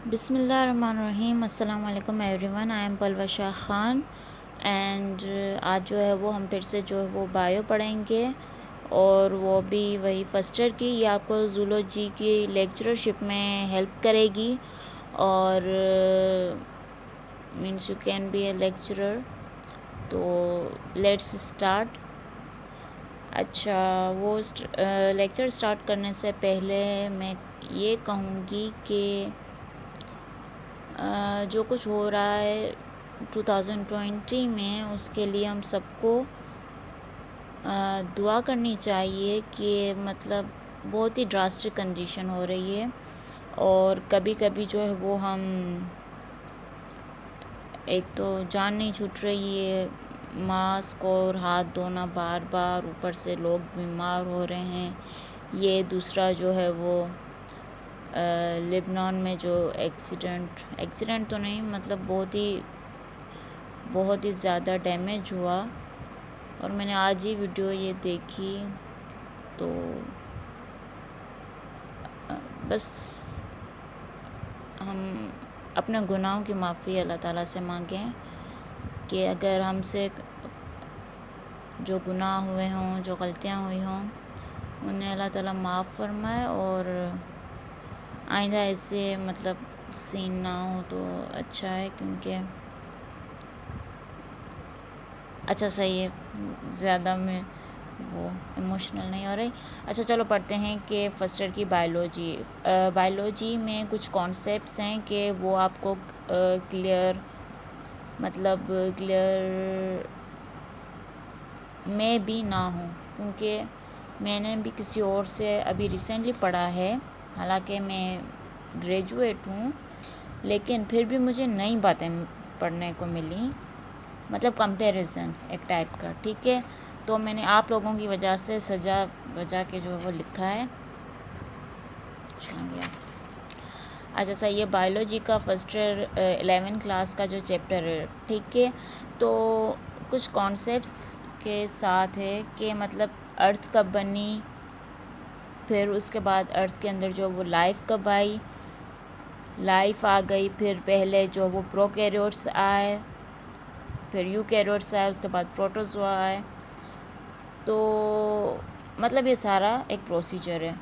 बिस्मिल्लाहिर्रहमानिर्रहीम। अस्सलाम वालेकुम everyone. I am Palwa Shah Khan and आज जो है वो हम फिर से जो है वो बायो पढ़ेंगे और वो भी वही फर्स्ट ईयर की। ये आपको जूलॉजी की लेक्चरशिप में हेल्प करेगी और means you can be A lecturer. तो लेट्स स्टार्ट। अच्छा, वो लेक्चर स्टार्ट करने से पहले मैं ये कहूँगी कि जो कुछ हो रहा है 2020 में उसके लिए हम सबको दुआ करनी चाहिए कि मतलब बहुत ही ड्रास्टिक कंडीशन हो रही है और कभी कभी जो है वो हम एक तो जान नहीं छूट रही है, मास्क और हाथ धोना बार बार, ऊपर से लोग बीमार हो रहे हैं। ये दूसरा जो है वो लेबनान में जो एक्सीडेंट तो नहीं, मतलब बहुत ही ज़्यादा डैमेज हुआ और मैंने आज ही वीडियो ये देखी। तो बस हम अपने गुनाहों की माफ़ी अल्लाह ताला से मांगें कि अगर हमसे जो गुनाह हुए हों, जो गलतियाँ हुई हों, उन्हें अल्लाह ताला माफ़ फरमाए और आइंदा ऐसे मतलब सीन ना हो तो अच्छा है। क्योंकि अच्छा सही है, ज़्यादा में वो इमोशनल नहीं हो रही। अच्छा चलो पढ़ते हैं कि फर्स्ट ईयर की बायोलॉजी में कुछ कॉन्सेप्ट्स हैं कि वो आपको क्लियर में भी ना हो, क्योंकि मैंने भी किसी और से अभी रिसेंटली पढ़ा है। हालांकि मैं ग्रेजुएट हूँ लेकिन फिर भी मुझे नई बातें पढ़ने को मिली, मतलब कंपैरिजन एक टाइप का। ठीक है, तो मैंने आप लोगों की वजह से सजा बजा के जो है वो लिखा है। अच्छा सर, ये बायोलॉजी का फर्स्ट ईयर 11th क्लास का जो चैप्टर है, ठीक है। तो कुछ कॉन्सेप्ट्स के साथ है कि मतलब अर्थ कब बनी, फिर उसके बाद अर्थ के अंदर जो वो लाइफ कब आई, लाइफ आ गई, फिर पहले जो वो प्रोकैरियोट्स आए, फिर यूकैरियोट्स आए, उसके बाद प्रोटोज़ोआ आए। तो मतलब ये सारा एक प्रोसीजर है।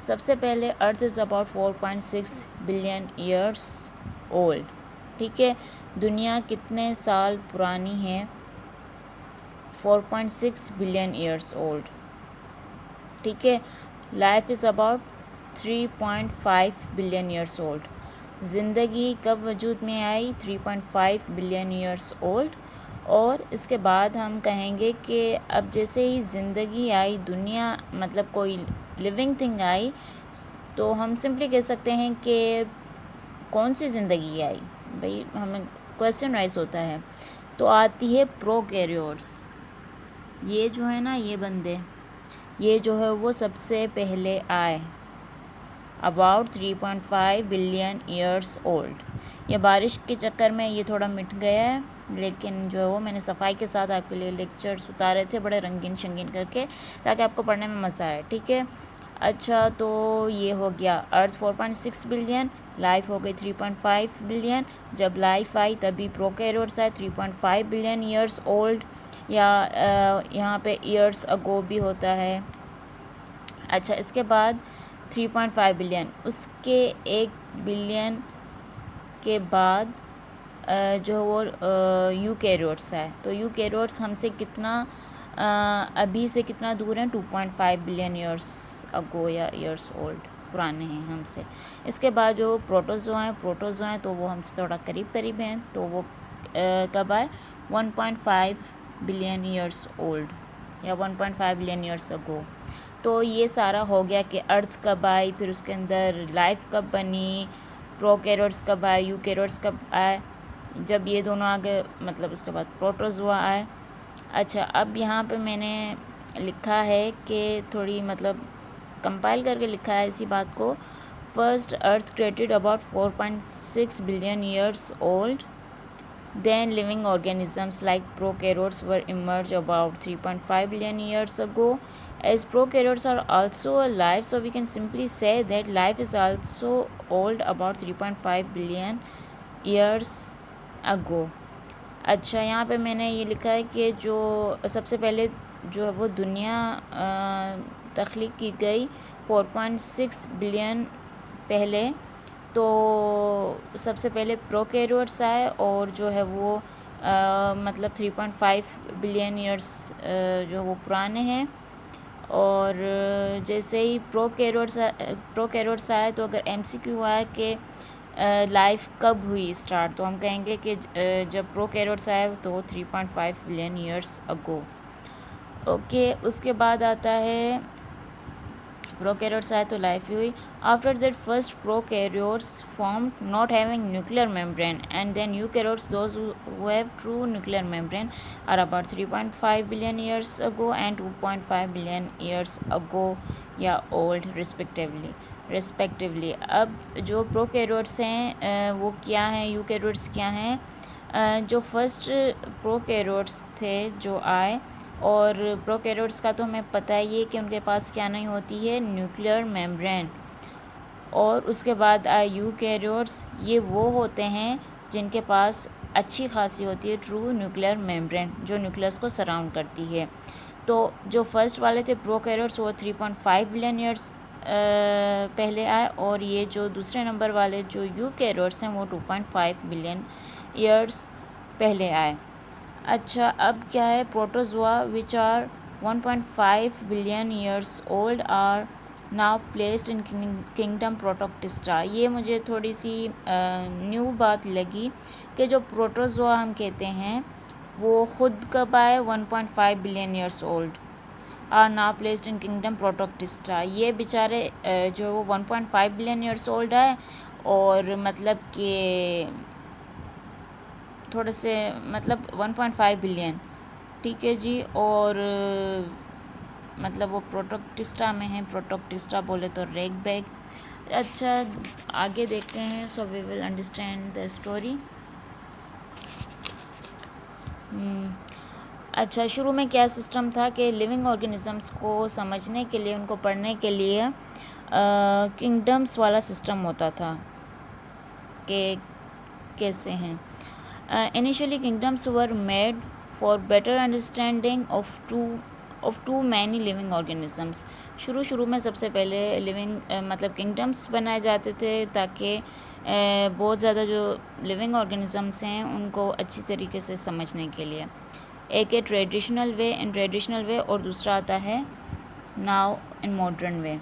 सबसे पहले earth is about 4.6 billion years old. ठीक है, दुनिया कितने साल पुरानी है? 4.6 बिलियन ईयर्स ओल्ड। ठीक है, life is about 3.5 billion years old. ज़िंदगी कब वजूद में आई? 3.5 बिलियन ईयर्स ओल्ड। और इसके बाद हम कहेंगे कि अब जैसे ही ज़िंदगी आई, दुनिया मतलब कोई लिविंग थिंग आई, तो हम सिंपली कह सकते हैं कि कौन सी ज़िंदगी आई। भाई हमें क्वेश्चन राइज होता है, तो आती है प्रोकैरियोट्स। ये जो है ना, ये बंदे, ये जो है वो सबसे पहले आए अबाउट 3.5 बिलियन ईयर्स ओल्ड। ये बारिश के चक्कर में ये थोड़ा मिट गया है, लेकिन जो है वो मैंने सफाई के साथ आपके लिए लेक्चर्स उतारे थे बड़े रंगीन शंगीन करके, ताकि आपको पढ़ने में मज़ा आए। ठीक है, अच्छा तो ये हो गया अर्थ 4.6 बिलियन, लाइफ हो गई 3.5 बिलियन। जब लाइफ आई तभी प्रोकैरियोट्स आए 3.5 बिलियन ईयर्स ओल्ड, या यहाँ पे ईयर्स अगो भी होता है। अच्छा, इसके बाद 3.5 बिलियन, उसके 1 बिलियन के बाद जो वो यूकैरियोट्स है। तो यूकैरियोट्स हमसे कितना अभी से कितना दूर हैं? 2.5 बिलियन ईयर्स अगो या ईयर्स ओल्ड पुराने हैं हमसे। इसके बाद जो प्रोटोज़ोआ हैं तो वो हमसे थोड़ा करीब हैं। तो वो कब आए? 1.5 बिलियन ईयर्स ओल्ड या 1.5 बिलियन ईयर्स अगो। तो ये सारा हो गया कि अर्थ कब आई, फिर उसके अंदर लाइफ कब बनी, प्रोकैरियोट्स कब आए, यूकैरियोट्स कब आए। जब ये दोनों आ गए मतलब उसके बाद प्रोटोज़ोआ आए। अच्छा, अब यहाँ पे मैंने लिखा है कि थोड़ी मतलब कंपाइल करके लिखा है इसी बात को। First earth created about 4.6 billion years old, then living organisms like prokaryotes were emerged about 3.5 billion years ago, As prokaryotes are also alive, so we can simply say that life is also old about 3.5 billion years ago. अच्छा, यहाँ पे मैंने ये लिखा है कि जो सबसे पहले जो है वो दुनिया तख्लीक की गई 4.6 बिलियन पहले, तो सबसे पहले प्रोकैरियोट्स आए और जो है वो मतलब 3.5 बिलियन ईयर्स जो वो पुराने हैं। और जैसे ही प्रोकैरियोट्स आए तो अगर एमसीक्यू आए कि लाइफ कब हुई स्टार्ट, तो हम कहेंगे कि जब प्रोकैरियोट्स आए तो 3.5 बिलियन ईयर्स अगो। ओके, उसके बाद आता है प्रोकैरियोट्स आए तो लाइफ हुई। After that first prokaryotes formed not having nuclear membrane, and then eukaryotes those who have true nuclear membrane are about 3.5 billion years ago and 2.5 billion years ago या old respectively. अब जो prokaryotes हैं वो क्या हैं, eukaryotes क्या हैं। जो फर्स्ट प्रोकैरियोट्स थे जो आए, और प्रोकैरियोट्स का तो हमें पता ही है कि उनके पास क्या नहीं होती है, न्यूक्लियर मेम्ब्रेन। और उसके बाद आए यूकैरियोट्स, ये वो होते हैं जिनके पास अच्छी खासी होती है ट्रू न्यूक्लियर मेम्ब्रेन, जो न्यूक्लियस को सराउंड करती है। तो जो फर्स्ट वाले थे प्रोकैरियोट्स वो 3.5 बिलियन ईयर्स पहले आए, और ये जो दूसरे नंबर वाले जो यूकैरियोट्स हैं वो 2.5 बिलियन ईयर्स पहले आए। अच्छा, अब क्या है, protozoa which are 1.5 billion years old are now placed in kingdom protoctista. ये मुझे थोड़ी सी न्यू बात लगी कि जो प्रोटोजोआ हम कहते हैं वो ख़ुद कब आए, 1.5 billion years old are now placed in kingdom protoctista. ये बेचारे जो वो 1.5 बिलियन ईयर्स ओल्ड है, और मतलब कि थोड़े से मतलब 1.5 बिलियन, ठीक है जी। और मतलब वो प्रोटोक्टिस्टा में है, प्रोटोक्टिस्टा बोले तो रेग बैग। अच्छा, आगे देखते हैं, so we will understand the story. अच्छा, शुरू में क्या सिस्टम था कि लिविंग ऑर्गेनिजम्स को समझने के लिए, उनको पढ़ने के लिए किंगडम्स वाला सिस्टम होता था कि कैसे हैं। Initially, kingdoms were made for better understanding of too many living organisms. शुरू में सबसे पहले लिविंग मतलब किंगडम्स बनाए जाते थे ताकि बहुत ज़्यादा जो लिविंग ऑर्गेनिजम्स हैं उनको अच्छी तरीके से समझने के लिए। एक है ट्रेडिशनल वे, और दूसरा आता है नाउ इन मॉडर्न वे।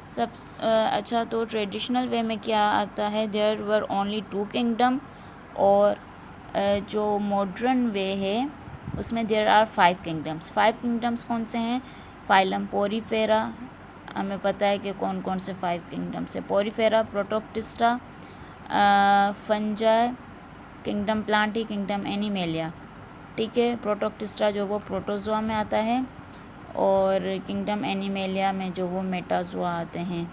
अच्छा, तो ट्रेडिशनल वे में क्या आता है, देयर वर ओनली 2 किंगडम, और जो मॉडर्न वे है उसमें देयर आर 5 किंगडम्स। 5 किंगडम्स कौन से हैं, फाइलम पोरीफेरा, हमें पता है कि कौन कौन से 5 किंगडम्स है, Porifera, Protoctista, fungi, kingdom Plantae, kingdom animalia, ठीक है। प्रोटोक्टिस्टा जो वो प्रोटोजोआ में आता है, और किंगडम एनिमेलिया में जो वो मेटाजोआ आते हैं।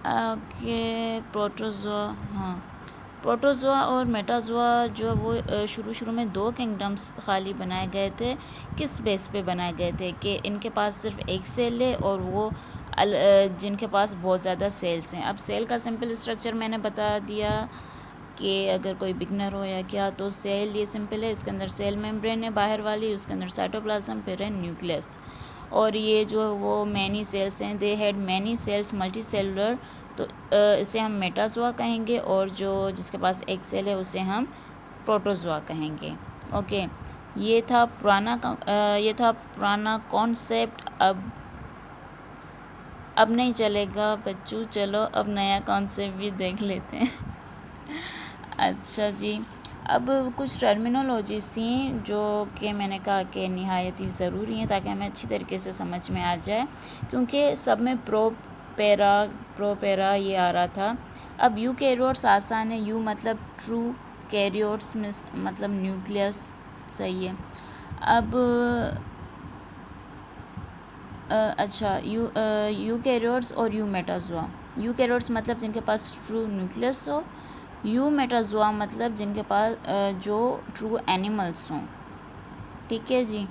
ओके, प्रोटोजोआ, हाँ, प्रोटोजोआ और मेटाजोआ जो वो शुरू में 2 किंगडम्स खाली बनाए गए थे। किस बेस पे बनाए गए थे कि इनके पास सिर्फ एक सेल है, और वो जिनके पास बहुत ज़्यादा सेल्स हैं। अब सेल का सिंपल स्ट्रक्चर मैंने बता दिया कि अगर कोई बिगनर हो या क्या, तो सेल ये सिंपल है, इसके अंदर सेल मेम्ब्रेन है बाहर वाली, उसके अंदर साइटोप्लाज्म, फिर है न्यूक्लियस, और ये जो वो मैनी सेल्स हैं, they had many cells multi cellular, तो इसे हम मेटाजोआ कहेंगे, और जो जिसके पास एक सेल है उसे हम प्रोटोजोआ कहेंगे। ओके, ये था पुराना कॉन्सेप्ट। अब नहीं चलेगा बच्चों, चलो अब नया कॉन्सेप्ट भी देख लेते हैं। अच्छा जी, अब कुछ टर्मिनोलॉजीज़ थी जो कि मैंने कहा कि निहायत ही ज़रूरी हैं ताकि हमें अच्छी तरीके से समझ में आ जाए, क्योंकि सब में प्रोपेरा ये आ रहा था। अब यूकैरियोट्स आसान है, यू मतलब ट्रू, कैरियोट्स में मतलब न्यूक्लियस, सही है। अब अच्छा, यूकैरियोट्स और यूमेटाजोआ। यूकैरियोट्स मतलब जिनके पास ट्रू न्यूक्लियस हो, यूमेटाजोआ मतलब जिनके पास जो ट्रू एनिमल्स हों, ठीक है जी।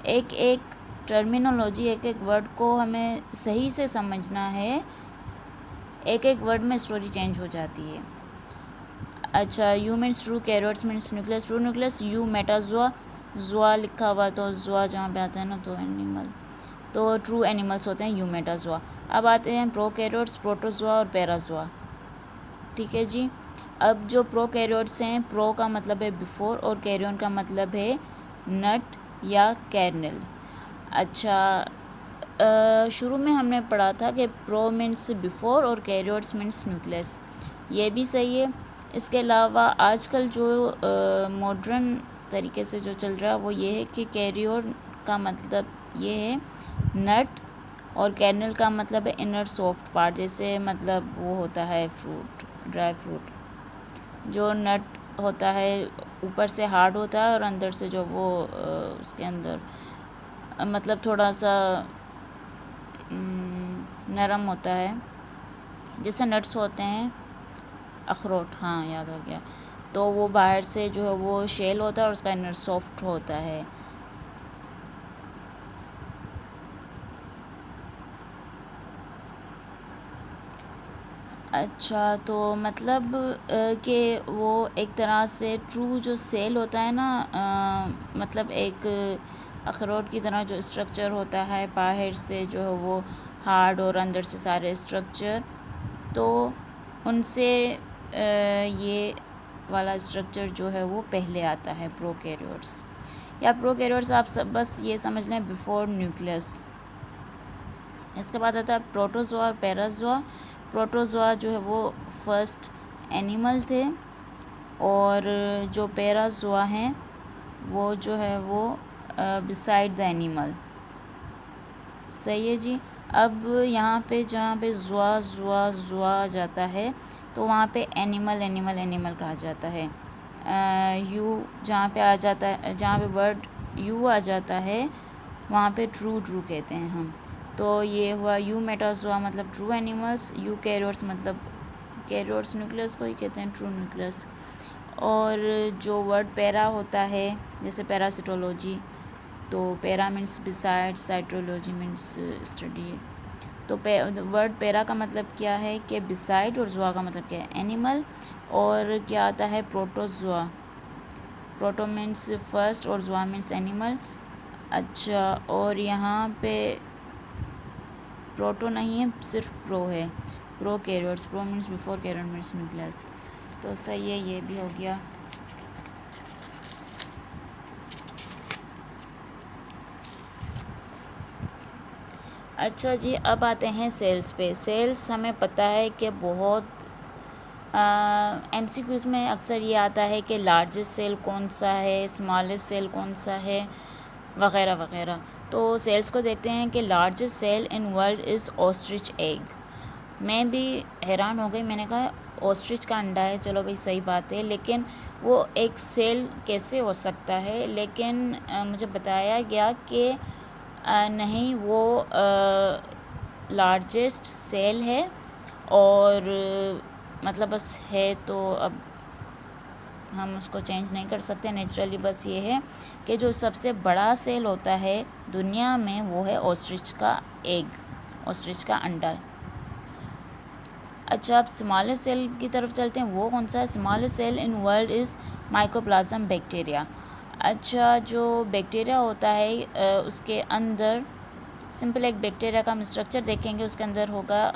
एक एक टर्मिनोलॉजी, एक एक वर्ड को हमें सही से समझना है, एक एक वर्ड में स्टोरी चेंज हो जाती है। अच्छा, eu means true, karyotes means nucleus, true nucleus, eu metazoa, zoa लिखा हुआ तो जोआ जहाँ पे आता है ना तो एनिमल, तो ट्रू एनिमल्स होते हैं यू मेटाजोआ। अब आते हैं प्रोकैरियोट्स, प्रोटोजोआ और पैराजोआ। ठीक है जी। अब जो प्रोकैरियोट्स हैं, प्रो का मतलब है बिफोर और कैरियन का मतलब है नट या कैरनल। अच्छा, शुरू में हमने पढ़ा था कि प्रो मीन्स बिफोर और कैरियोट्स मीन्स न्यूक्लियस, ये भी सही है। इसके अलावा आजकल जो मॉडर्न तरीके से जो चल रहा है वो ये है कि कैरियोट का मतलब ये है नट और कैरनल का मतलब है इनर सॉफ्ट पार्ट, जैसे मतलब वो होता है फ्रूट, ड्राई फ्रूट, जो नट होता है ऊपर से हार्ड होता है और अंदर से जो वो उसके अंदर मतलब थोड़ा सा नरम होता है, जैसे नट्स होते हैं, अखरोट, हाँ याद हो गया। तो वो बाहर से जो है वो शेल होता है और उसका इनर सॉफ्ट होता है। अच्छा, तो मतलब कि वो एक तरह से ट्रू जो सेल होता है ना, मतलब एक अखरोट की तरह जो स्ट्रक्चर होता है, बाहर से जो है वो हार्ड और अंदर से सारे स्ट्रक्चर, तो उनसे ये वाला स्ट्रक्चर जो है वो पहले आता है, प्रोकैरियोट्स। या प्रोकैरियोट्स आप सब बस ये समझ लें बिफोर न्यूक्लियस। इसके बाद आता है प्रोटोजोआ और पैराजोआ। प्रोटोजोआ जो है वो फर्स्ट एनिमल थे और जो पैराजोआ हैं वो जो है वो बिसाइड द एनिमल। सही है जी। अब यहाँ पे जहाँ पे जुआ जुआ जुआ आ जाता है तो वहाँ पे एनिमल एनिमल एनिमल कहा जाता है। यू जहाँ पे आ जाता है, जहाँ पे वर्ड यू आ जाता है वहाँ पे ट्रू ट्रू कहते हैं हम। तो ये हुआ यू मेटाजोआ मतलब ट्रू एनिमल्स, यू कैरियोट्स मतलब कैरियोट्स न्यूक्लियस को ही कहते हैं ट्रू न्यूक्लियस। और जो वर्ड पैरा होता है, जैसे पैरासिटोलॉजी, तो para means beside, cytology means study. तो वर्ड पैरा का मतलब क्या है कि बिसाइड, और जोआ का मतलब क्या है एनिमल। और क्या आता है प्रोटोजोआ, प्रोटो मीन्स फर्स्ट और जोआ मीन्स एनिमल। अच्छा, और यहाँ पे प्रोटो नहीं है, सिर्फ प्रो है, prokaryotes, pro means before, karyon means nucleus. तो सही है, ये भी हो गया। अच्छा जी, अब आते हैं सेल्स पे। सेल्स हमें पता है कि बहुत MCQs में अक्सर ये आता है कि लार्जेस्ट सेल कौन सा है, स्मॉलेस्ट सेल कौन सा है, वग़ैरह वग़ैरह। तो सेल्स को देखते हैं कि largest cell in world is ostrich egg. मैं भी हैरान हो गई, मैंने कहा ऑस्ट्रिच का अंडा है, चलो भाई सही बात है, लेकिन वो एक सेल कैसे हो सकता है। लेकिन मुझे बताया गया कि नहीं, वो लार्जेस्ट सेल है और मतलब बस है, तो अब हम उसको चेंज नहीं कर सकते नेचुरली। बस ये है कि जो सबसे बड़ा सेल होता है दुनिया में वो है ऑस्ट्रिच का एग, ऑस्ट्रिच का अंडा। अच्छा, अब स्मॉलेस्ट सेल की तरफ चलते हैं। वो कौन सा है? Smallest cell in world is mycoplasm bacteria. अच्छा, जो बैक्टीरिया होता है उसके अंदर, सिंपल एक बैक्टीरिया का हम स्ट्रक्चर देखेंगे, उसके अंदर होगा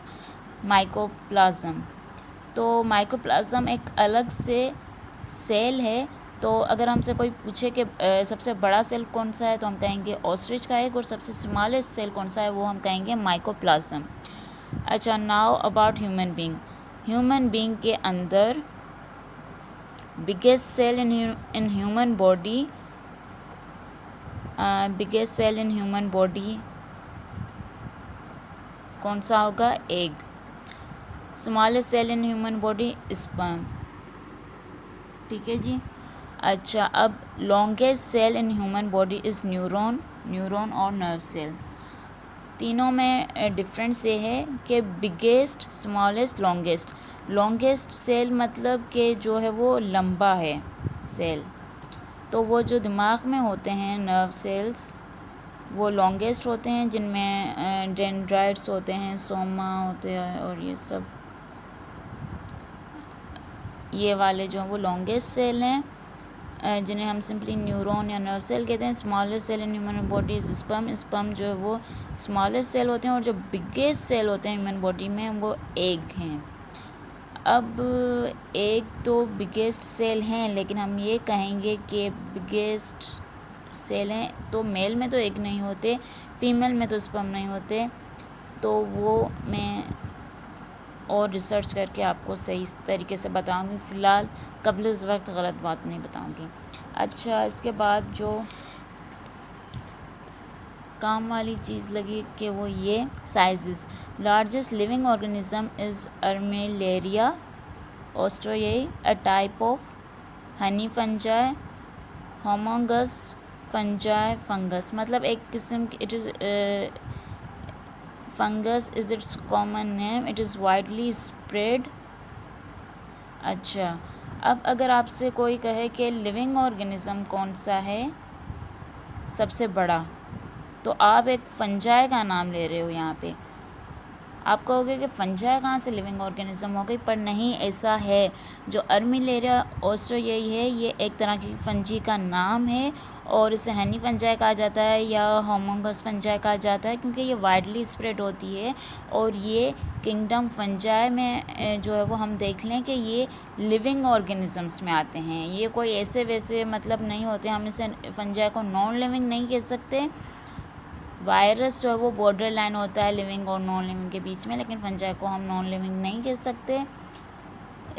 माइकोप्लाज्म। तो माइकोप्लाज्म एक अलग से सेल है। तो अगर हमसे कोई पूछे कि सबसे बड़ा सेल कौन सा है तो हम कहेंगे ऑस्ट्रिच का एग, और सबसे स्मॉलेस्ट सेल कौन सा है वो हम कहेंगे माइकोप्लाज्म। अच्छा, now about human being. Human being के अंदर biggest cell in human body, biggest cell in human body कौन सा होगा? Egg. Smallest cell in human body sperm. ठीक है जी। अच्छा, अब longest cell in human body is neuron, neuron और नर्व सेल। तीनों में डिफरेंस ये है कि biggest, smallest, longest. Longest cell मतलब कि जो है वो लंबा है सेल, तो वो जो दिमाग में होते हैं नर्व सेल्स, वो लॉन्गेस्ट होते हैं, जिनमें डेंड्राइट्स होते हैं, सोमा होते हैं, और ये सब, ये वाले जो हैं वो लॉन्गेस्ट सेल हैं, जिन्हें हम सिंपली न्यूरॉन या नर्व सेल कहते हैं। Smallest cell in human body is sperm. Sperm जो है वो स्मॉलेस्ट सेल होते हैं, और जो बिगेस्ट सेल होते हैं ह्यूमन बॉडी में वो एग हैं। अब एग तो बिगेस्ट सेल हैं, लेकिन हम ये कहेंगे कि बिगेस्ट सेल हैं तो मेल में तो एग नहीं होते, फीमेल में तो स्पर्म नहीं होते, तो वो मैं और रिसर्च करके आपको सही तरीके से बताऊंगी। फ़िलहाल कबल इस वक्त गलत बात नहीं बताऊंगी। अच्छा, इसके बाद जो काम वाली चीज़ लगी कि वो ये sizes. Largest living organism is armillaria ostoyae, a type of honey fungi humongous fungi fungus. मतलब एक किस्म की it is fungus is its common name, it is widely spread. अच्छा, अब अगर आपसे कोई कहे कि लिविंग ऑर्गेनिज्म कौन सा है सबसे बड़ा, तो आप एक फंजाई का नाम ले रहे हो यहाँ पे। आप कहोगे कि फंजाई कहाँ से लिविंग ऑर्गेनिज्म हो गई, पर नहीं, ऐसा है। जो अर्मिलेरिया ऑस्ट्रोयई है, ये एक तरह की फंजी का नाम है, और इसे हनी फंजाई कहा जाता है या होमोंगस फंजाई कहा जाता है, क्योंकि ये वाइडली स्प्रेड होती है। और ये किंगडम फंजाई में जो है वो हम देख लें कि ये लिविंग ऑर्गेनिजम्स में आते हैं। ये कोई ऐसे वैसे मतलब नहीं होते, हम इसे फंजाई को नॉन लिविंग नहीं कह सकते। वायरस जो है वो बॉर्डर लाइन होता है लिविंग और नॉन लिविंग के बीच में, लेकिन फंजाई को हम नॉन लिविंग नहीं कह सकते।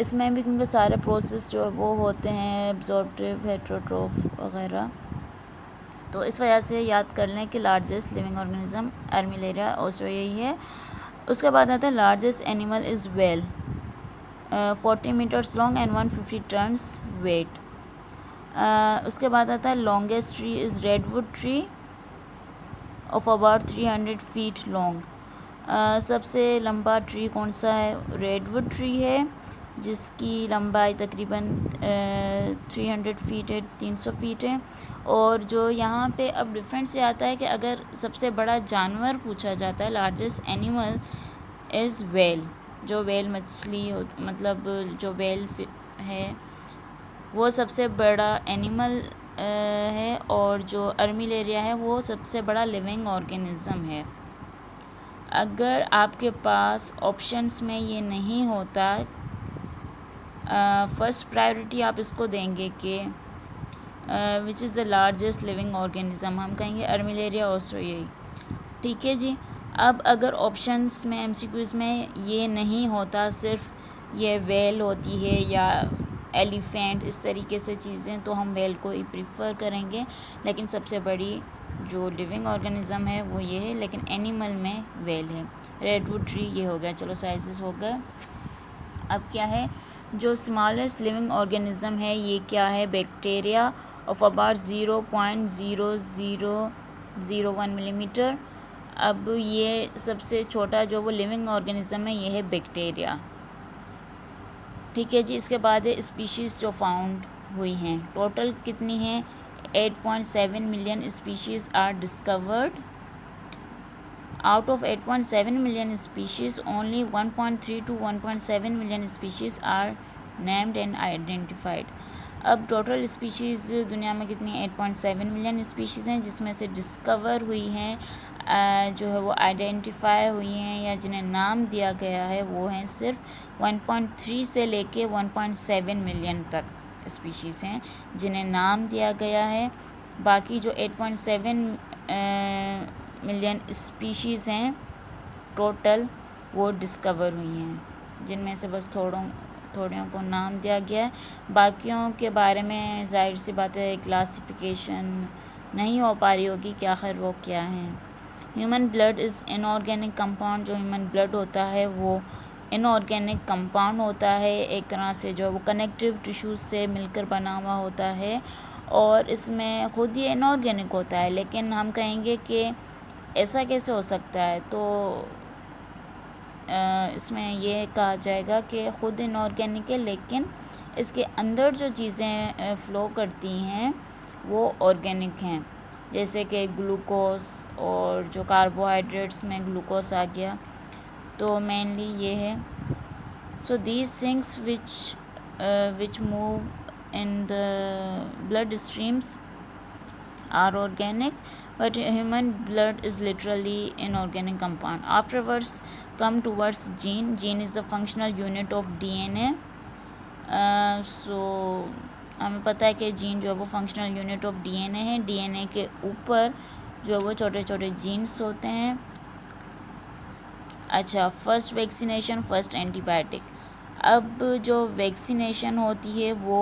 इसमें भी क्योंकि सारे प्रोसेस जो है वो होते हैं एब्जॉर्प्टिव, हेट्रोट्रोफ वगैरह, तो इस वजह से याद कर लें कि largest living organism armillaria ostoyae है। उसके बाद आता है largest animal is whale, 40 meters long and 150 tons weight. उसके बाद आता है longest tree is redwood tree of about 300 feet long. सबसे लंबा ट्री कौन सा है? रेडवुड ट्री है, जिसकी लंबाई तकरीबन 300 फीट है, 300 फीट है। और जो यहाँ पे अब डिफरेंस ये आता है कि अगर सबसे बड़ा जानवर पूछा जाता है, लार्जेस्ट एनिमल इज़ व्हेल। जो व्हेल मछली मतलब जो व्हेल है वो सबसे बड़ा एनिमल है, और जो अर्मिलेरिया है वो सबसे बड़ा लिविंग ऑर्गेनिज्म है। अगर आपके पास ऑप्शंस में ये नहीं होता, फर्स्ट प्रायोरिटी आप इसको देंगे कि which is the largest living organism, हम कहेंगे अर्मिलेरिया ऑस्ट्रोयई। ठीक है जी। अब अगर ऑप्शंस में एमसीक्यूज़ में ये नहीं होता, सिर्फ ये व्हेल होती है या एलिफेंट, इस तरीके से चीज़ें, तो हम व्हेल को ही प्रीफर करेंगे। लेकिन सबसे बड़ी जो लिविंग ऑर्गेनिज्म है वो ये है, लेकिन एनिमल में व्हेल है। रेडवुड ट्री ये हो गया, चलो साइजेस हो गए। अब क्या है, जो स्मॉलेस्ट लिविंग ऑर्गेनिज्म है ये क्या है? Bacteria of about 0.0001 millimetre. अब ये सबसे छोटा जो वो लिविंग ऑर्गेनिज्म है ये है बैक्टीरिया। ठीक है जी। इसके बाद है स्पीशीज़ जो फाउंड हुई हैं, टोटल कितनी हैं? 8.7 million species are discovered. Out of 8.7 million species only 1.3 to 1.7 million species are named and identified. अब टोटल स्पीशीज़ दुनिया में कितनी? 8.7 मिलियन स्पीशीज़ हैं, जिसमें से डिस्कवर हुई हैं, जो है वो आइडेंटिफाई हुई हैं या जिन्हें नाम दिया गया है, वो हैं सिर्फ 1.3 से लेके 1.7 मिलियन तक स्पीशीज़ हैं जिन्हें नाम दिया गया है। बाकी जो 8.7 मिलियन स्पीशीज़ हैं टोटल, वो डिस्कवर हुई हैं, जिनमें से बस थोड़ों को नाम दिया गया है। बाकियों के बारे में जाहिर सी बात है क्लासिफिकेशन नहीं हो पा रही होगी कि आखिर वो क्या हैं। Human blood is inorganic compound. जो ह्यूमन ब्लड होता है वो इनऑर्गेनिक कंपाउंड होता है, एक तरह से जो वो कनेक्टिव टिश्यूज़ से मिलकर बना हुआ होता है, और इसमें खुद ही इनऑर्गेनिक होता है। लेकिन हम कहेंगे कि ऐसा कैसे हो सकता है, तो इसमें ये कहा जाएगा कि खुद इनऑर्गेनिक है, लेकिन इसके अंदर जो चीज़ें फ़्लो करती हैं वो ऑर्गेनिक हैं। जैसे कि ग्लूकोज और जो कार्बोहाइड्रेट्स में ग्लूकोज आ गया, तो मेनली ये है. So these things which move in the blood streams are organic, but human blood is literally inorganic compound. Afterwards come towards gene. Gene is the functional unit of DNA. So हमें पता है कि gene जो है वो functional unit of DNA है. DNA के ऊपर जो है वो छोटे छोटे जीन्स होते हैं. अच्छा, फर्स्ट वैक्सीनेशन, फर्स्ट एंटीबायोटिक. अब जो वैक्सीनेशन होती है वो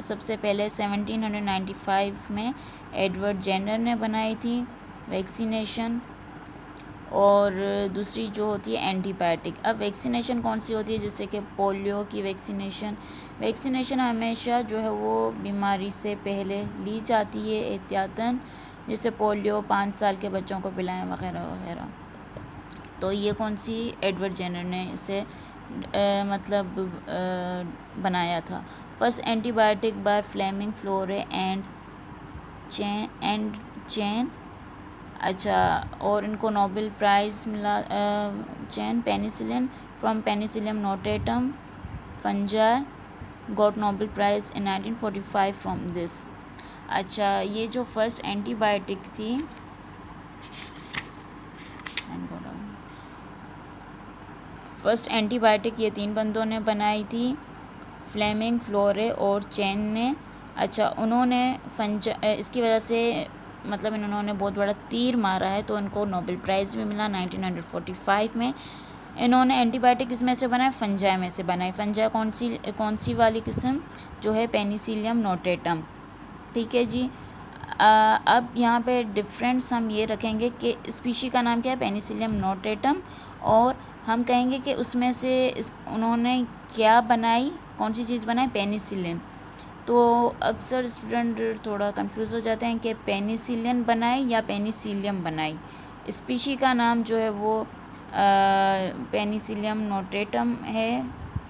सबसे पहले 1795 में एडवर्ड जेनर ने बनाई थी वैक्सीनेशन. और दूसरी जो होती है एंटीबायोटिक. अब वैक्सीनेशन कौन सी होती है? जैसे कि पोलियो की वैक्सीनेशन. वैक्सीनेशन हमेशा जो है वो बीमारी से पहले ली जाती है एहतियातन, जैसे पोलियो 5 साल के बच्चों को पिलाएं वगैरह वगैरह. तो ये कौन सी? एडवर्ड जेनर ने इसे बनाया था. First antibiotic by Fleming, Florey and Chain. अच्छा, और इनको नोबेल प्राइज़ मिला. Chain penicillin from penicillium notatum fungi got Nobel prize in 1945 from this. अच्छा, ये जो फर्स्ट एंटीबायोटिक थी, फर्स्ट एंटीबायोटिक ये 3 बंदों ने बनाई थी, फ्लेमिंग, फ्लोरे और चैन ने. अच्छा, उन्होंने इसकी वजह से इन्होंने बहुत बड़ा तीर मारा है, तो इनको नोबेल प्राइज़ भी मिला 1945 में. इन्होंने एंटीबायोटिक इसमें से बनाए, फंजाई में से बनाई. फंजाई कौन सी वाली किस्म? जो है पेनिसिलियम नोटेटम. ठीक है जी. अब यहाँ पे डिफरेंस हम ये रखेंगे कि स्पीशी का नाम क्या है? Penicillium notatum. और हम कहेंगे कि उसमें से उन्होंने क्या बनाई, कौन सी चीज़ बनाई? पेनिसिलिन. तो अक्सर स्टूडेंट थोड़ा कंफ्यूज हो जाते हैं कि पेनिसिलिन बनाई या पेनिसिलियम बनाई. स्पीशी का नाम जो है वो पेनिसिलियम नोटेटम है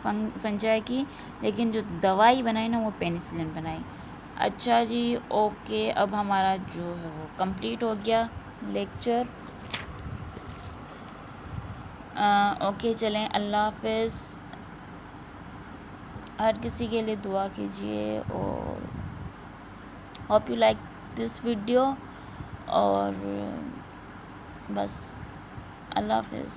फंजाई की, लेकिन जो दवाई बनाई ना वो पेनिसिलिन बनाई. अच्छा जी, ओके. अब हमारा जो है वो कंप्लीट हो गया लेक्चर. ओके, चलें, अल्लाह हाफ़िज़. हर किसी के लिए दुआ कीजिए और hope you like this video. और बस, अल्लाह हाफ़िज़.